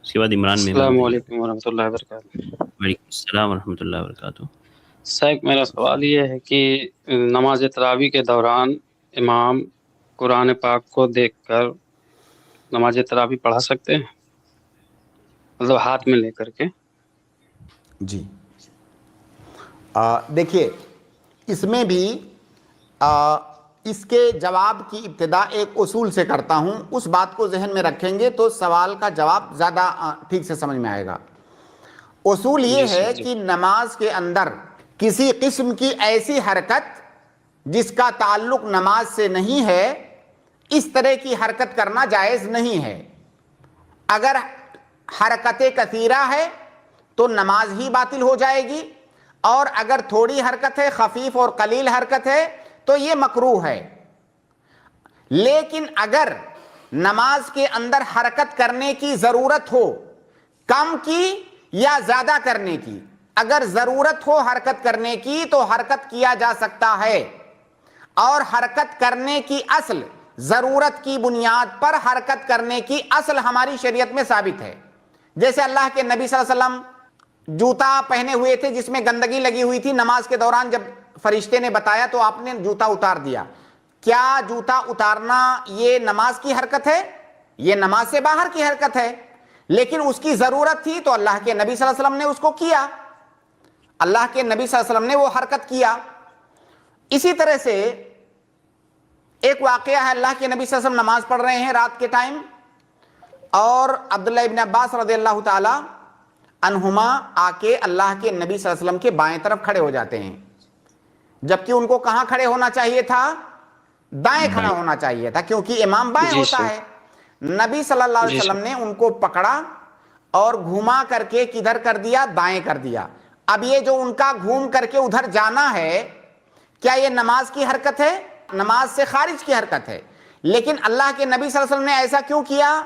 اس کے بعد عمران محمد۔ السلام علیکم ورحمۃ اللہ وبرکاتہ۔ وعلیکم السلام ورحمۃ اللہ وبرکاتہ۔ صاحب میرا سوال یہ ہے کہ نماز تراویح کے دوران امام قرآن پاک کو دیکھ کر نماز تراویح پڑھا سکتے ہیں، مطلب ہاتھ میں لے کر کے؟ جی دیکھیے، اس میں بھی اس کے جواب کی ابتدا ایک اصول سے کرتا ہوں، اس بات کو ذہن میں رکھیں گے تو سوال کا جواب زیادہ ٹھیک سے سمجھ میں آئے گا۔ اصول یہ ہے کہ نماز کے اندر کسی قسم کی ایسی حرکت جس کا تعلق نماز سے نہیں ہے، اس طرح کی حرکت کرنا جائز نہیں ہے۔ اگر حرکت کثیرہ ہے تو نماز ہی باطل ہو جائے گی، اور اگر تھوڑی حرکت ہے، خفیف اور قلیل حرکت ہے، تو یہ مکروہ ہے۔ لیکن اگر نماز کے اندر حرکت کرنے کی ضرورت ہو، کم کی یا زیادہ کرنے کی، اگر ضرورت ہو حرکت کرنے کی تو حرکت کیا جا سکتا ہے، اور حرکت کرنے کی اصل ضرورت کی بنیاد پر حرکت کرنے کی اصل ہماری شریعت میں ثابت ہے۔ جیسے اللہ کے نبی صلی اللہ علیہ وسلم جوتا پہنے ہوئے تھے جس میں گندگی لگی ہوئی تھی، نماز کے دوران جب فرشتے نے بتایا تو آپ نے جوتا اتار دیا۔ کیا جوتا اتارنا یہ نماز کی حرکت ہے؟ یہ نماز سے باہر کی حرکت ہے، لیکن اس کی ضرورت تھی تو اللہ کے نبی صلی اللہ علیہ وسلم نے اس کو کیا، اللہ کے نبی صلی اللہ علیہ وسلم نے وہ حرکت کیا۔ اسی طرح سے ایک واقعہ ہے، اللہ کے نبی صلی اللہ علیہ وسلم نماز پڑھ رہے ہیں رات کے ٹائم، اور عبداللہ ابن عباس رضی اللہ تعالی عنہما آ کے اللہ کے نبی صلی اللہ علیہ وسلم کے بائیں طرف کھڑے ہو جاتے ہیں، جبکہ ان کو کہاں کھڑے ہونا چاہیے تھا؟ دائیں کھڑا ہونا چاہیے تھا، کیونکہ امام بائیں ہوتا ہے۔ نبی صلی اللہ علیہ وسلم نے ان کو پکڑا اور گھما کر کے کدھر کر دیا؟ دائیں کر دیا۔ اب یہ جو ان کا گھوم کر کے ادھر جانا ہے، کیا یہ نماز کی حرکت ہے؟ نماز سے خارج کی حرکت ہے۔ لیکن اللہ کے نبی صلی اللہ علیہ وسلم نے ایسا کیوں کیا؟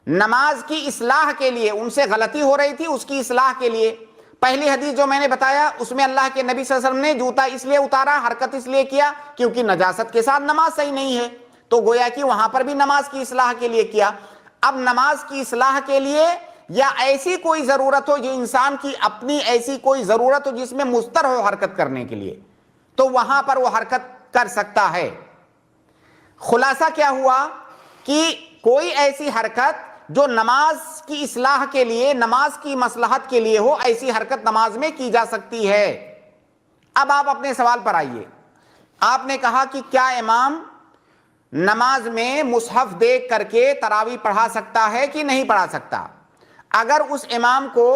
نماز کی اصلاح کے لیے، ان سے غلطی ہو رہی تھی، اس کی اصلاح کے لیے۔ پہلی حدیث جو میں نے بتایا اس میں اللہ کے نبی صلی اللہ علیہ وسلم نے جوتا اس لیے اتارا، حرکت اس لیے کیا کیونکہ نجاست کے ساتھ نماز صحیح نہیں ہے، تو گویا کہ وہاں پر بھی نماز کی اصلاح کے لیے کیا۔ اب نماز کی اصلاح کے لیے یا ایسی کوئی ضرورت ہو، جو انسان کی اپنی ایسی کوئی ضرورت ہو جس میں مضطر ہو حرکت کرنے کے لیے، تو وہاں پر وہ حرکت کر سکتا ہے۔ خلاصہ کیا ہوا کہ کوئی ایسی حرکت جو نماز کی اصلاح کے لیے، نماز کی مصلحت کے لیے ہو، ایسی حرکت نماز میں کی جا سکتی ہے۔ اب آپ اپنے سوال پر آئیے۔ آپ نے کہا کہ کیا امام نماز میں مصحف دیکھ کر کے تراویح پڑھا سکتا ہے کہ نہیں پڑھا سکتا؟ اگر اس امام کو،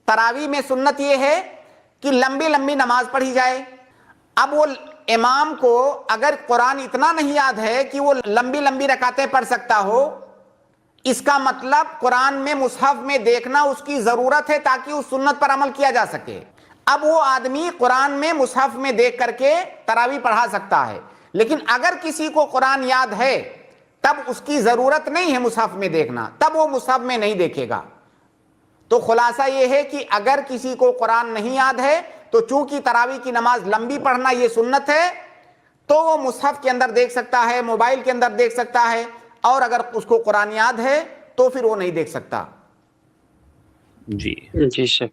تراویح میں سنت یہ ہے کہ لمبی لمبی نماز پڑھی جائے، اب وہ امام کو اگر قرآن اتنا نہیں یاد ہے کہ وہ لمبی لمبی رکعتیں پڑھ سکتا ہو، اس کا مطلب قرآن میں مصحف میں دیکھنا اس کی ضرورت ہے تاکہ اس سنت پر عمل کیا جا سکے۔ اب وہ آدمی قرآن میں مصحف میں دیکھ کر کے تراویح پڑھا سکتا ہے، لیکن اگر کسی کو قرآن یاد ہے تب اس کی ضرورت نہیں ہے مصحف میں دیکھنا، تب وہ مصحف میں نہیں دیکھے گا۔ تو خلاصہ یہ ہے کہ اگر کسی کو قرآن نہیں یاد ہے تو چونکہ تراویح کی نماز لمبی پڑھنا یہ سنت ہے، تو وہ مصحف کے اندر دیکھ سکتا ہے، موبائل کے اندر دیکھ سکتا ہے، اور اگر اس کو قرآن یاد ہے تو پھر وہ نہیں دیکھ سکتا۔ جی جی شکریہ۔